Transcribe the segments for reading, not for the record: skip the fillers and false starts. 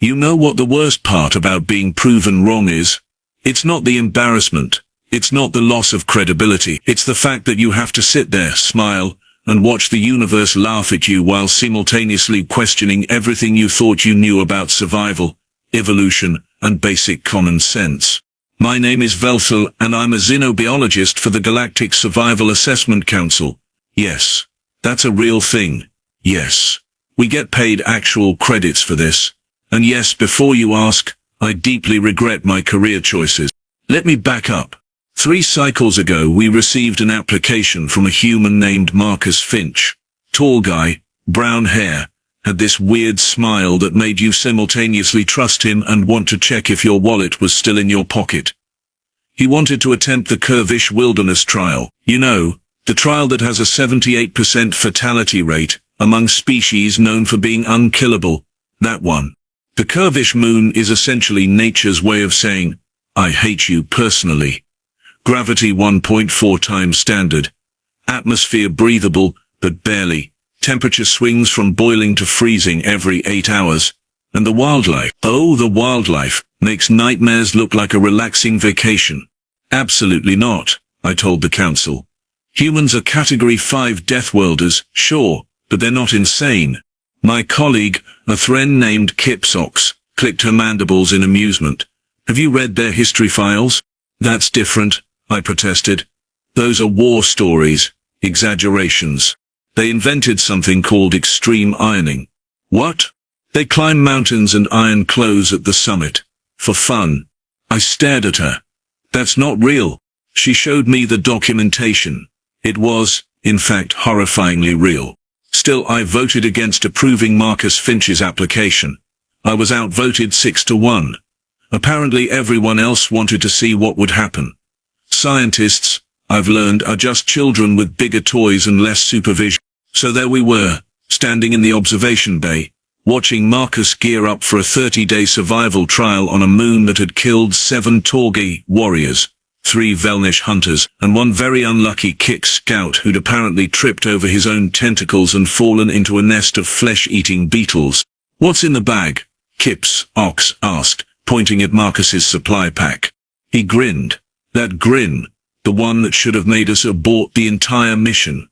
You know what the worst part about being proven wrong is? It's not the embarrassment. It's not the loss of credibility. It's the fact that you have to sit there, smile, and watch the universe laugh at you while simultaneously questioning everything you thought you knew about survival, evolution, and basic common sense. My name is Velthel, and I'm a xenobiologist for the Galactic Survival Assessment Council. Yes, that's a real thing. Yes, we get paid actual credits for this. And yes, before you ask, I deeply regret my career choices. Let me back up. 3 cycles ago we received an application from a human named Marcus Finch. Tall guy, brown hair, had this weird smile that made you simultaneously trust him and want to check if your wallet was still in your pocket. He wanted to attempt the Curvish Wilderness Trial. You know, the trial that has a 78% fatality rate among species known for being unkillable. That one. The Curvish moon is essentially nature's way of saying, I hate you personally. Gravity 1.4 times standard. Atmosphere breathable, but barely. Temperature swings from boiling to freezing every 8 hours. And the wildlife, oh, the wildlife, makes nightmares look like a relaxing vacation. Absolutely not, I told the council. Humans are Category 5 death worlders, sure, but they're not insane. My colleague, a Thren named Kipsox, clicked her mandibles in amusement. Have you read their history files? That's different, I protested. Those are war stories, exaggerations. They invented something called extreme ironing. What? They climb mountains and iron clothes at the summit. For fun. I stared at her. That's not real. She showed me the documentation. It was, in fact, horrifyingly real. Still, I voted against approving Marcus Finch's application. I was outvoted 6-1. Apparently everyone else wanted to see what would happen. Scientists, I've learned, are just children with bigger toys and less supervision. So there we were, standing in the observation bay, watching Marcus gear up for a 30-day survival trial on a moon that had killed 7 Torgi warriors, 3 Velnish hunters, and 1 very unlucky Kick scout who'd apparently tripped over his own tentacles and fallen into a nest of flesh-eating beetles. What's in the bag? Kip's ox asked, pointing at Marcus's supply pack. He grinned. That grin, the one that should have made us abort the entire mission.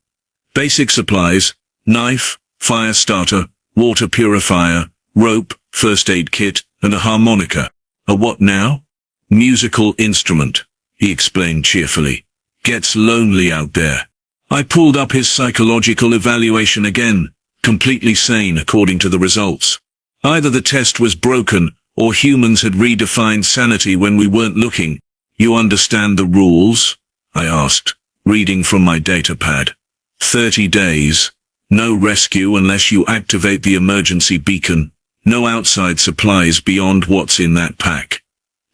Basic supplies, knife, fire starter, water purifier, rope, first aid kit, and a harmonica. A what now? Musical instrument, he explained cheerfully. Gets lonely out there. I pulled up his psychological evaluation again, completely sane according to the results. Either the test was broken, or humans had redefined sanity when we weren't looking. You understand the rules? I asked, reading from my datapad. 30 days. No rescue unless you activate the emergency beacon. No outside supplies beyond what's in that pack.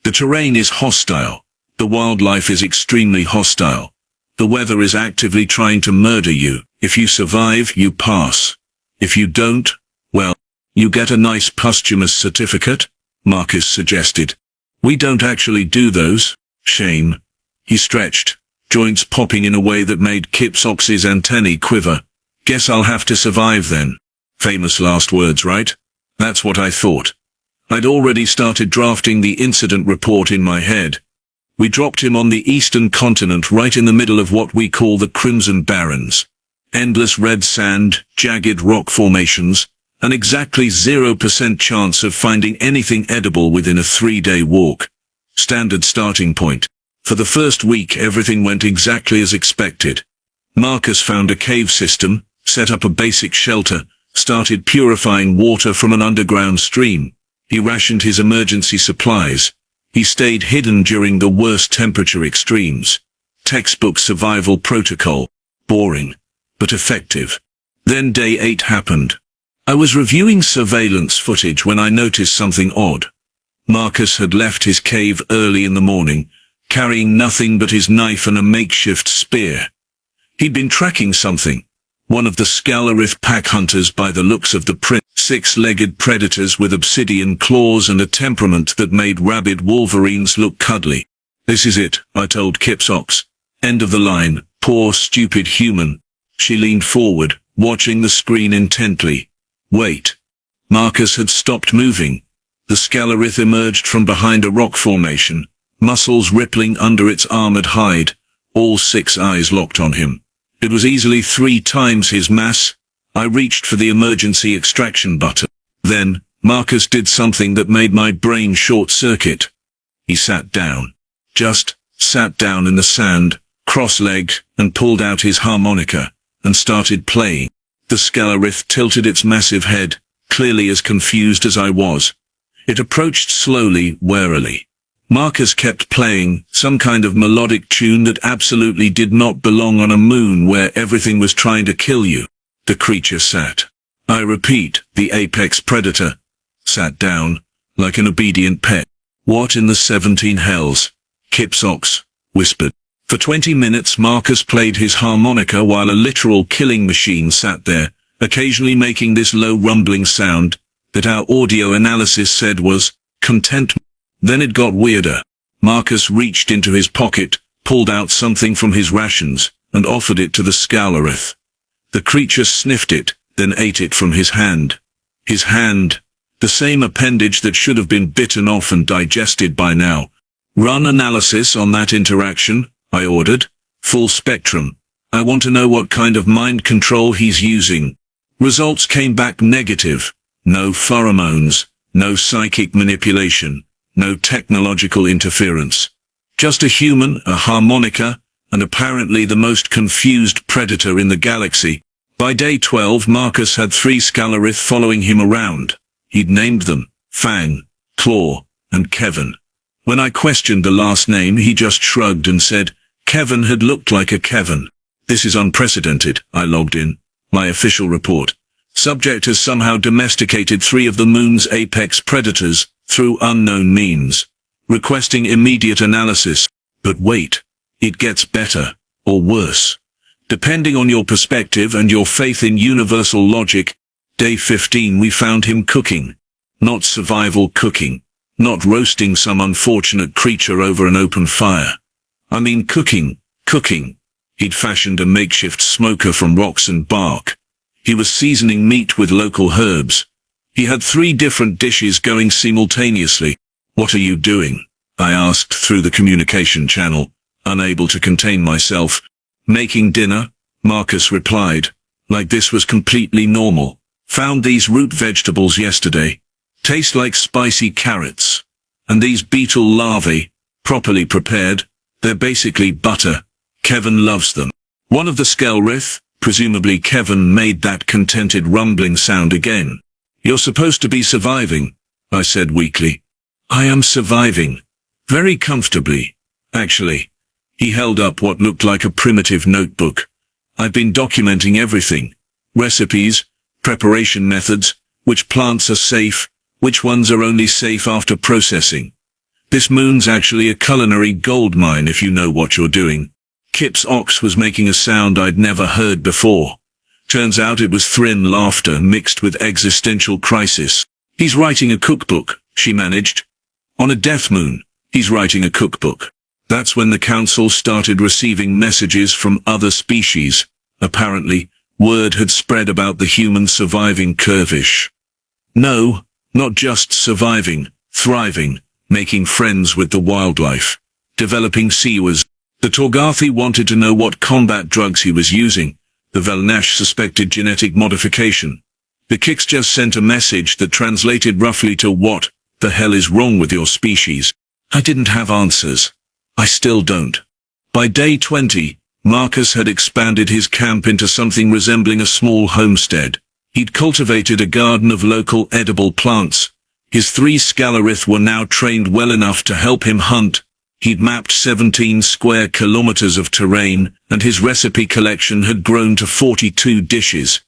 The terrain is hostile. The wildlife is extremely hostile. The weather is actively trying to murder you. If you survive, you pass. If you don't, well, you get a nice posthumous certificate, Marcus suggested. We don't actually do those. Shame. He stretched, joints popping in a way that made Kipsox's antennae quiver. Guess I'll have to survive then. Famous last words, right? That's what I thought. I'd already started drafting the incident report in my head. We dropped him on the eastern continent right in the middle of what we call the Crimson Barrens. Endless red sand, jagged rock formations, and exactly 0% chance of finding anything edible within a 3-day walk. Standard starting point. For the first week everything went exactly as expected. Marcus found a cave system, set up a basic shelter, started purifying water from an underground stream. He rationed his emergency supplies. He stayed hidden during the worst temperature extremes. Textbook survival protocol. Boring, but effective. Then day 8 happened. I was reviewing surveillance footage when I noticed something odd. Marcus had left his cave early in the morning, carrying nothing but his knife and a makeshift spear. He'd been tracking something. One of the Scalorith pack hunters by the looks of the print. 6-legged predators with obsidian claws and a temperament that made rabid wolverines look cuddly. This is it, I told Kipsox. End of the line, poor stupid human. She leaned forward, watching the screen intently. Wait. Marcus had stopped moving. The Scalorith emerged from behind a rock formation, muscles rippling under its armored hide, all 6 eyes locked on him. It was easily 3 times his mass. I reached for the emergency extraction button. Then, Marcus did something that made my brain short-circuit. He sat down. Just sat down in the sand, cross-legged, and pulled out his harmonica, and started playing. The Scalorith tilted its massive head, clearly as confused as I was. It approached slowly, warily. Marcus kept playing, some kind of melodic tune that absolutely did not belong on a moon where everything was trying to kill you. The creature sat. I repeat, the apex predator sat down, like an obedient pet. What in the 17 hells? Kip's ox whispered. For 20 minutes Marcus played his harmonica while a literal killing machine sat there, occasionally making this low rumbling sound that our audio analysis said was contentment. Then it got weirder. Marcus reached into his pocket, pulled out something from his rations, and offered it to the Scalorith. The creature sniffed it, then ate it from his hand. His hand, the same appendage that should have been bitten off and digested by now. Run analysis on that interaction, I ordered. Full spectrum. I want to know what kind of mind control he's using. Results came back negative. No pheromones, no psychic manipulation, no technological interference. Just a human, a harmonica, and apparently the most confused predator in the galaxy. By day 12 Marcus had 3 Scalorith following him around. He'd named them Fang, Claw, and Kevin. When I questioned the last name he just shrugged and said Kevin had looked like a Kevin. This is unprecedented, I logged in. My official report. Subject has somehow domesticated 3 of the moon's apex predators through unknown means. Requesting immediate analysis. But wait. It gets better, or worse. Depending on your perspective and your faith in universal logic, day 15 we found him cooking. Not survival cooking. Not roasting some unfortunate creature over an open fire. I mean cooking. He'd fashioned a makeshift smoker from rocks and bark. He was seasoning meat with local herbs. He had 3 different dishes going simultaneously. What are you doing? I asked through the communication channel, unable to contain myself. Making dinner, Marcus replied, like this was completely normal. Found these root vegetables yesterday. Taste like spicy carrots. And these beetle larvae, properly prepared, they're basically butter. Kevin loves them. One of the Scalorith, presumably Kevin, made that contented rumbling sound again. You're supposed to be surviving, I said weakly. I am surviving. Very comfortably, actually. He held up what looked like a primitive notebook. I've been documenting everything. Recipes, preparation methods, which plants are safe, which ones are only safe after processing. This moon's actually a culinary goldmine if you know what you're doing. Kip's ox was making a sound I'd never heard before. Turns out it was Thrin laughter mixed with existential crisis. He's writing a cookbook, she managed. On a death moon, he's writing a cookbook. That's when the council started receiving messages from other species. Apparently, word had spread about the human surviving curvish. No, not just surviving, thriving, making friends with the wildlife, developing siwas. The Torgathi wanted to know what combat drugs he was using. The Velnash suspected genetic modification. The Kix just sent a message that translated roughly to what the hell is wrong with your species. I didn't have answers. I still don't. By day 20, Marcus had expanded his camp into something resembling a small homestead. He'd cultivated a garden of local edible plants. His 3 Scalorith were now trained well enough to help him hunt. He'd mapped 17 square kilometers of terrain, and his recipe collection had grown to 42 dishes.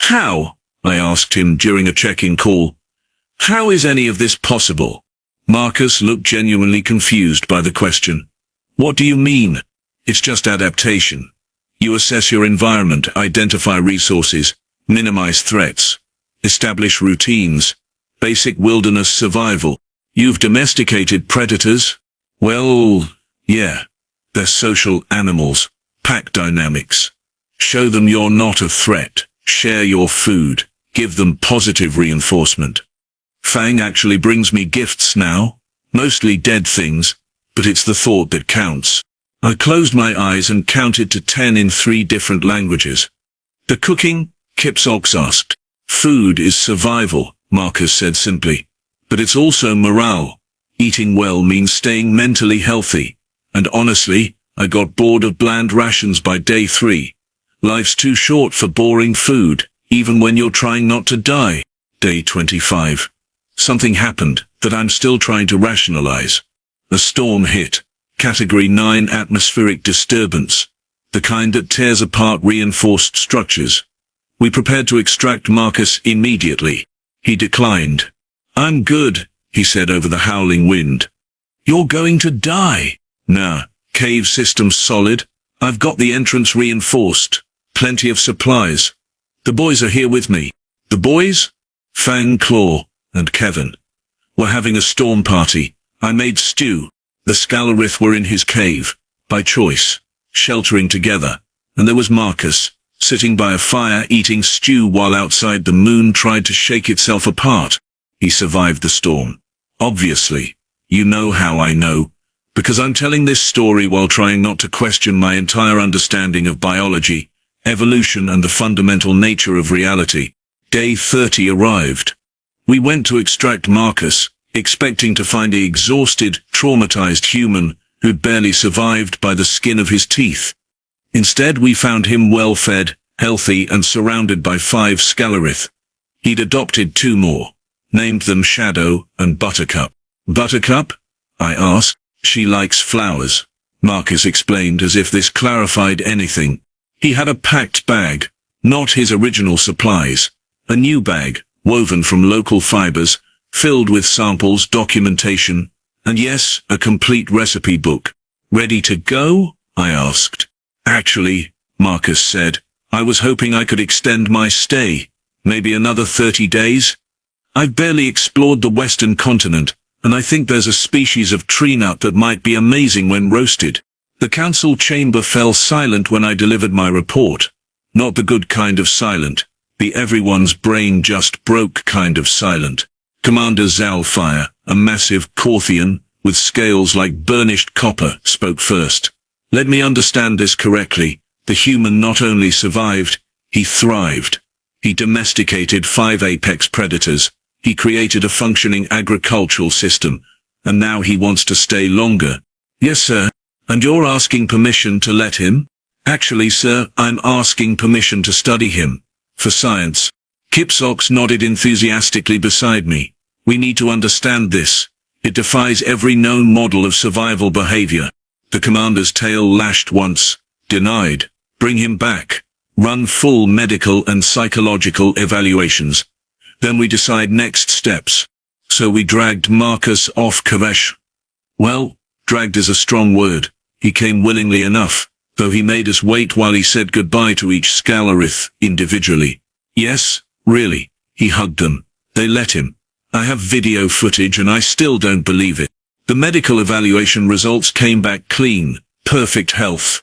How? I asked him during a check-in call. How is any of this possible? Marcus looked genuinely confused by the question. What do you mean? It's just adaptation. You assess your environment, identify resources, minimize threats, establish routines, basic wilderness survival. You've domesticated predators? Well, yeah. They're social animals, pack dynamics. Show them you're not a threat, share your food, give them positive reinforcement. Fang actually brings me gifts now. Mostly dead things, but it's the thought that counts. I closed my eyes and counted to 10 in 3 different languages. The cooking? Kipsox asked. Food is survival, Marcus said simply. But it's also morale. Eating well means staying mentally healthy. And honestly, I got bored of bland rations by day 3. Life's too short for boring food, even when you're trying not to die. Day 25. Something happened that I'm still trying to rationalize. A storm hit. Category 9 atmospheric disturbance. The kind that tears apart reinforced structures. We prepared to extract Marcus immediately. He declined. I'm good, he said over the howling wind. You're going to die. Nah, cave system's solid. I've got the entrance reinforced. Plenty of supplies. The boys are here with me. The boys? Fang, Claw, and Kevin. We're having a storm party. I made stew. The Scalorith were in his cave, by choice, sheltering together, and there was Marcus, sitting by a fire eating stew while outside the moon tried to shake itself apart. He survived the storm. Obviously. You know how I know. Because I'm telling this story while trying not to question my entire understanding of biology, evolution and the fundamental nature of reality. Day 30 arrived. We went to extract Marcus, expecting to find an exhausted, traumatized human who'd barely survived by the skin of his teeth. Instead, we found him well-fed, healthy, and surrounded by 5 Scalorith. He'd adopted 2 more, named them Shadow and Buttercup. Buttercup? I asked. She likes flowers, Marcus explained as if this clarified anything. He had a packed bag, not his original supplies, a new bag, woven from local fibers, filled with samples, documentation, and yes, a complete recipe book. Ready to go? I asked. Actually, Marcus said, I was hoping I could extend my stay, maybe another 30 days. I've barely explored the western continent, and I think there's a species of tree nut that might be amazing when roasted. The council chamber fell silent when I delivered my report. Not the good kind of silent, the everyone's brain just broke kind of silent. Commander Zalfire, a massive Corthian, with scales like burnished copper, spoke first. Let me understand this correctly. The human not only survived, he thrived. He domesticated 5 apex predators. He created a functioning agricultural system, and now he wants to stay longer. Yes, sir. And you're asking permission to let him? Actually, sir, I'm asking permission to study him. For science. Kipsox nodded enthusiastically beside me. We need to understand this. It defies every known model of survival behavior. The commander's tail lashed once. Denied. Bring him back. Run full medical and psychological evaluations. Then we decide next steps. So we dragged Marcus off Kavesh. Well, dragged is a strong word. He came willingly enough, though he made us wait while he said goodbye to each Scalorith individually. Yes, really, he hugged them. They let him. I have video footage and I still don't believe it. The medical evaluation results came back clean, perfect health.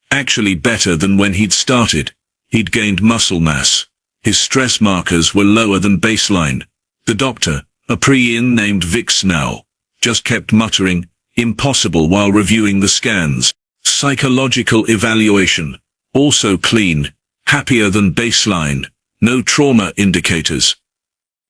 Actually better than when he'd started. He'd gained muscle mass. His stress markers were lower than baseline. The doctor, a Preen named Vic Snell, just kept muttering, impossible while reviewing the scans. Psychological evaluation. Also clean. Happier than baseline. No trauma indicators.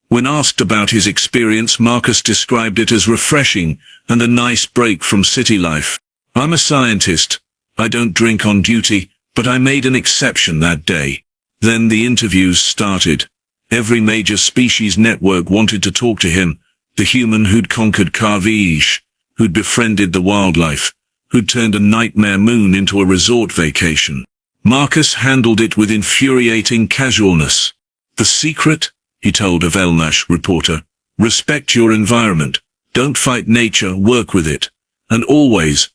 When asked about his experience, Marcus described it as refreshing and a nice break from city life. I'm a scientist. I don't drink on duty, but I made an exception that day. Then the interviews started. Every major species network wanted to talk to him. The human who'd conquered Karvish, who'd befriended the wildlife, who'd turned a nightmare moon into a resort vacation. Marcus handled it with infuriating casualness. The secret, he told a Velnash reporter, respect your environment. Don't fight nature, work with it. And always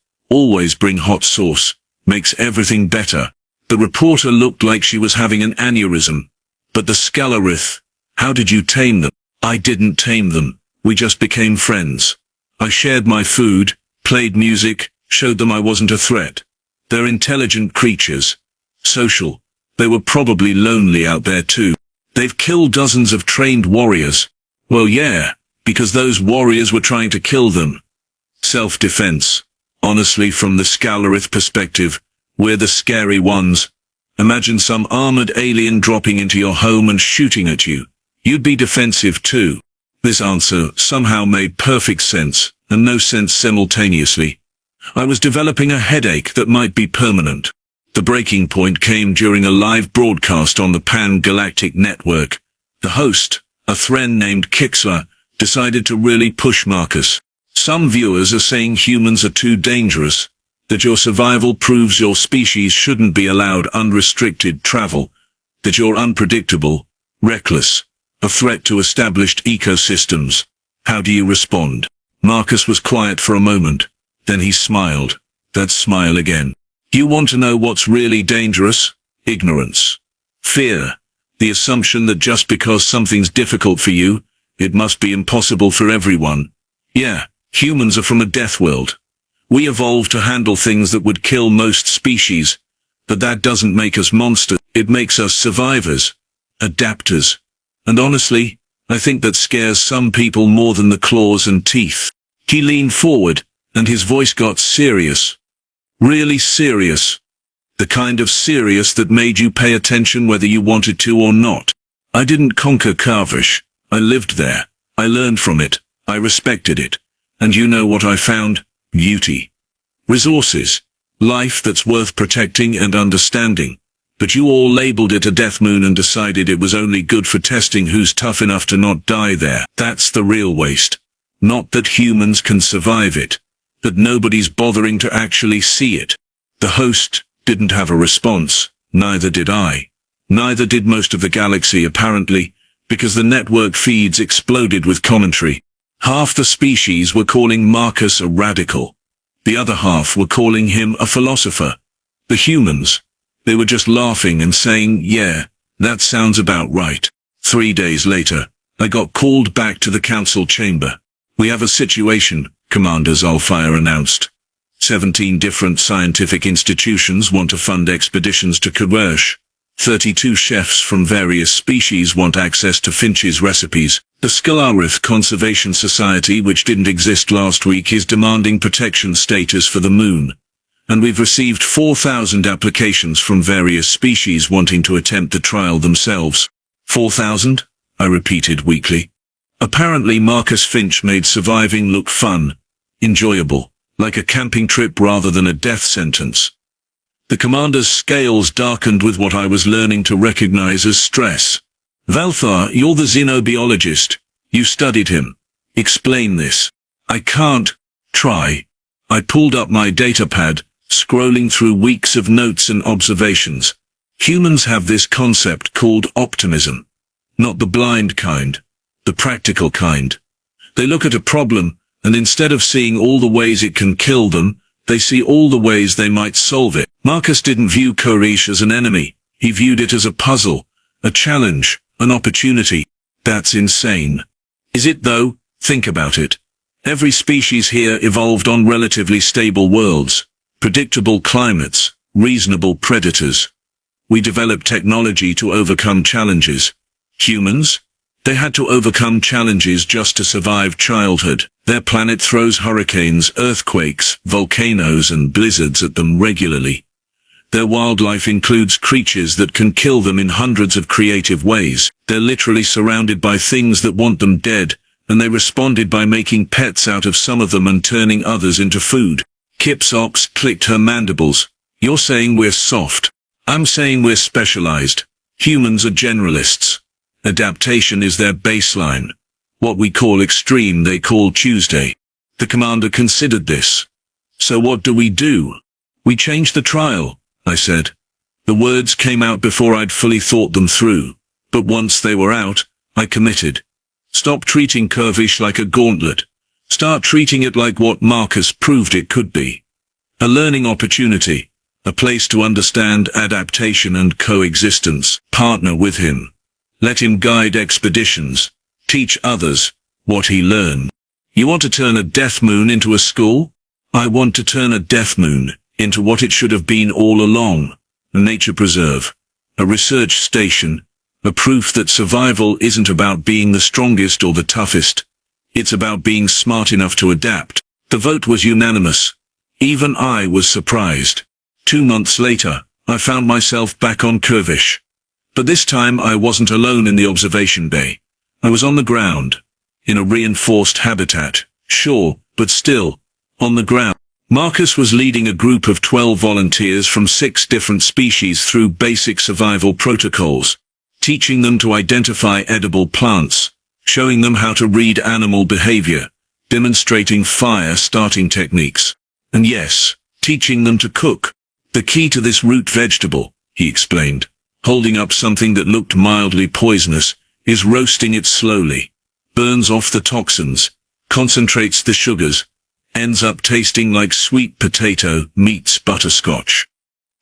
bring hot sauce. Makes everything better. The reporter looked like she was having an aneurysm. But the Scalorith, how did you tame them? I didn't tame them. We just became friends. I shared my food, played music, showed them I wasn't a threat. They're intelligent creatures. Social. They were probably lonely out there too. They've killed dozens of trained warriors. Well, yeah, Because those warriors were trying to kill them. Self-defense. Honestly, from the Scalorith perspective, we're the scary ones. Imagine some armored alien dropping into your home and shooting at you. You'd be defensive too. This answer somehow made perfect sense, and no sense simultaneously. I was developing a headache that might be permanent. The breaking point came during a live broadcast on the Pan-Galactic Network. The host, a Thren named Kixler, decided to really push Marcus. Some viewers are saying humans are too dangerous, that your survival proves your species shouldn't be allowed unrestricted travel, that you're unpredictable, reckless, a threat to established ecosystems. How do you respond? Marcus was quiet for a moment. Then he smiled. That smile again. You want to know what's really dangerous? Ignorance. Fear. The assumption that just because something's difficult for you, it must be impossible for everyone. Yeah, humans are from a death world. We evolved to handle things that would kill most species, but that doesn't make us monsters. It makes us survivors, adapters. And honestly, I think that scares some people more than the claws and teeth. He leaned forward, and his voice got serious. Really serious. The kind of serious that made you pay attention whether you wanted to or not. I didn't conquer Karvish. I lived there. I learned from it. I respected it. And you know what I found? Beauty. Resources. Life that's worth protecting and understanding. But you all labeled it a death moon and decided it was only good for testing who's tough enough to not die there. That's the real waste. Not that humans can survive it. That nobody's bothering to actually see it. The host didn't have a response. Neither did I. Neither did most of the galaxy apparently, because the network feeds exploded with commentary. Half the species were calling Marcus a radical. The other half were calling him a philosopher. The humans, they were just laughing and saying, yeah, that sounds about right. 3 days later, I got called back to the council chamber. We have a situation, Commander Zulfire announced. 17 different scientific institutions want to fund expeditions to Karvish. 32 chefs from various species want access to Finch's recipes. The Scalorith Conservation Society, which didn't exist last week, is demanding protection status for the moon. And we've received 4,000 applications from various species wanting to attempt the trial themselves. 4,000? I repeated weakly. Apparently Marcus Finch made surviving look fun, enjoyable, like a camping trip rather than a death sentence. The commander's scales darkened with what I was learning to recognize as stress. Valthar, you're the xenobiologist. You studied him. Explain this. I can't. Try. I pulled up my datapad, scrolling through weeks of notes and observations. Humans have this concept called optimism. Not the blind kind. The practical kind. They look at a problem, and instead of seeing all the ways it can kill them, they see all the ways they might solve it. Marcus didn't view Karvish as an enemy. He viewed it as a puzzle, a challenge, an opportunity. That's insane. Is it though? Think about it. Every species here evolved on relatively stable worlds, predictable climates, reasonable predators. We developed technology to overcome challenges. Humans? They had to overcome challenges just to survive childhood. Their planet throws hurricanes, earthquakes, volcanoes and blizzards at them regularly. Their wildlife includes creatures that can kill them in hundreds of creative ways. They're literally surrounded by things that want them dead, and they responded by making pets out of some of them and turning others into food. Kip's ox clicked her mandibles. You're saying we're soft. I'm saying we're specialized. Humans are generalists. Adaptation is their baseline. What we call extreme they call Tuesday. The commander considered this. So what do? We change the trial, I said. The words came out before I'd fully thought them through. But once they were out, I committed. Stop treating Karvish like a gauntlet. Start treating it like what Marcus proved it could be. A learning opportunity. A place to understand adaptation and coexistence. Partner with him. Let him guide expeditions. Teach others what he learned. You want to turn a death moon into a school? I want to turn a death moon into what it should have been all along. A nature preserve. A research station. A proof that survival isn't about being the strongest or the toughest. It's about being smart enough to adapt. The vote was unanimous. Even I was surprised. 2 months later, I found myself back on Kurvish. But this time I wasn't alone in the observation bay. I was on the ground. In a reinforced habitat, sure, but still, on the ground. Marcus was leading a group of 12 volunteers from 6 different species through basic survival protocols, teaching them to identify edible plants, showing them how to read animal behavior, demonstrating fire starting techniques, and yes, teaching them to cook. The key to this root vegetable, he explained, holding up something that looked mildly poisonous, is roasting it slowly. Burns off the toxins, concentrates the sugars, ends up tasting like sweet potato meets butterscotch.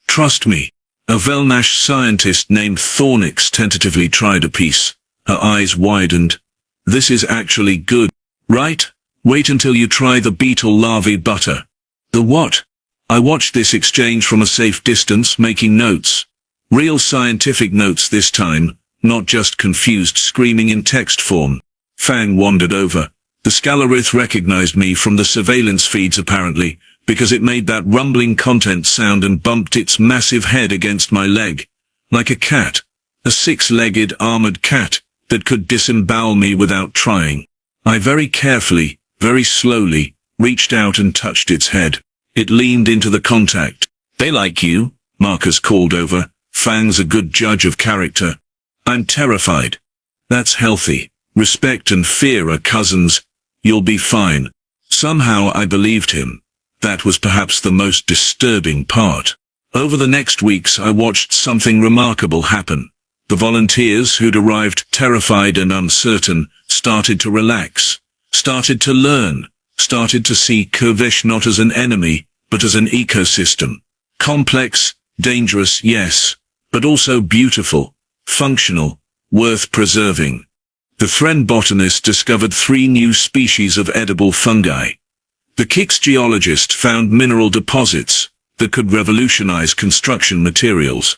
Trust me. A Velnash scientist named Thornix tentatively tried a piece. Her eyes widened. This is actually good, right? Wait until you try the beetle larvae butter. The what? I watched this exchange from a safe distance, making notes. Real scientific notes this time, not just confused screaming in text form. Fang wandered over. The Scalorith recognized me from the surveillance feeds apparently, because it made that rumbling content sound and bumped its massive head against my leg. Like a cat. A 6-legged armored cat that could disembowel me without trying. I very carefully, very slowly, reached out and touched its head. It leaned into the contact. They like you, Marcus called over. Fang's a good judge of character. I'm terrified. That's healthy. Respect and fear are cousins. You'll be fine. Somehow I believed him. That was perhaps the most disturbing part. Over the next weeks I watched something remarkable happen. The volunteers who'd arrived terrified and uncertain started to relax, started to learn, started to see Kurvish not as an enemy, but as an ecosystem. Complex, dangerous, yes, but also beautiful, functional, worth preserving. The Thren botanist discovered 3 new species of edible fungi. The Kix geologist found mineral deposits that could revolutionize construction materials.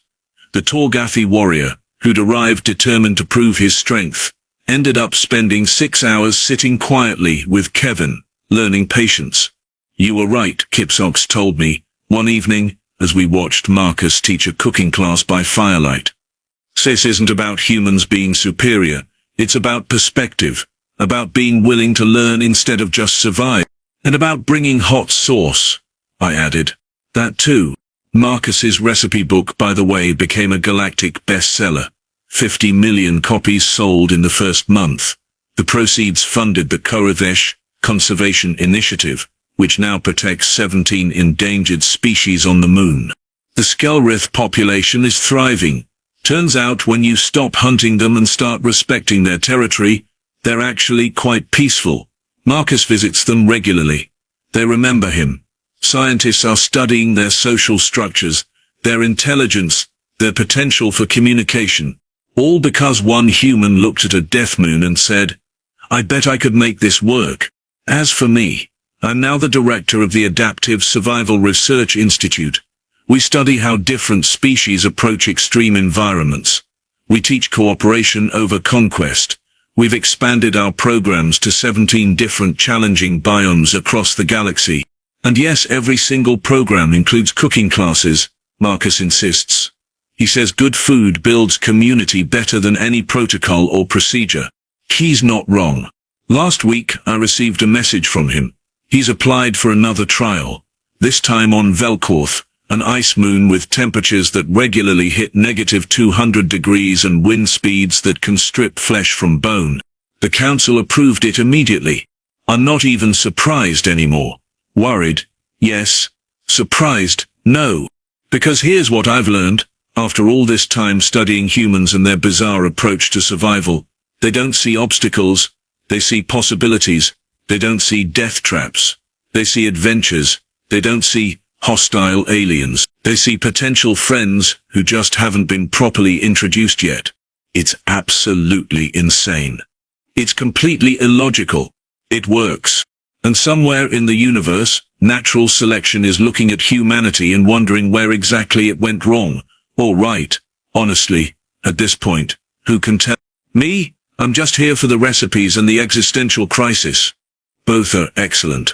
The Torgathi warrior, who'd arrived determined to prove his strength, ended up spending 6 hours sitting quietly with Kevin, learning patience. You were right, Kipsox told me, one evening, as we watched Marcus teach a cooking class by firelight. This isn't about humans being superior. It's about perspective, about being willing to learn instead of just survive, and about bringing hot sauce, I added. That too. Marcus's recipe book, by the way, became a galactic bestseller. 50 million copies sold in the first month. The proceeds funded the Kurvish Conservation Initiative, which now protects 17 endangered species on the moon. The Scalorith population is thriving. Turns out when you stop hunting them and start respecting their territory, they're actually quite peaceful. Marcus visits them regularly. They remember him. Scientists are studying their social structures, their intelligence, their potential for communication. All because one human looked at a death moon and said, I bet I could make this work. As for me, I'm now the director of the Adaptive Survival Research Institute. We study how different species approach extreme environments. We teach cooperation over conquest. We've expanded our programs to 17 different challenging biomes across the galaxy. And yes, every single program includes cooking classes, Marcus insists. He says good food builds community better than any protocol or procedure. He's not wrong. Last week, I received a message from him. He's applied for another trial, this time on Velkorth, an ice moon with temperatures that regularly hit -200 degrees and wind speeds that can strip flesh from bone. The council approved it immediately. I'm not even surprised anymore. Worried, yes. Surprised, no. Because here's what I've learned, after all this time studying humans and their bizarre approach to survival. They don't see obstacles, they see possibilities. They don't see death traps. They see adventures. They don't see hostile aliens. They see potential friends who just haven't been properly introduced yet. It's absolutely insane. It's completely illogical. It works. And somewhere in the universe, natural selection is looking at humanity and wondering where exactly it went wrong, or right. Honestly, at this point, who can tell? Me? I'm just here for the recipes and the existential crisis. Both are excellent.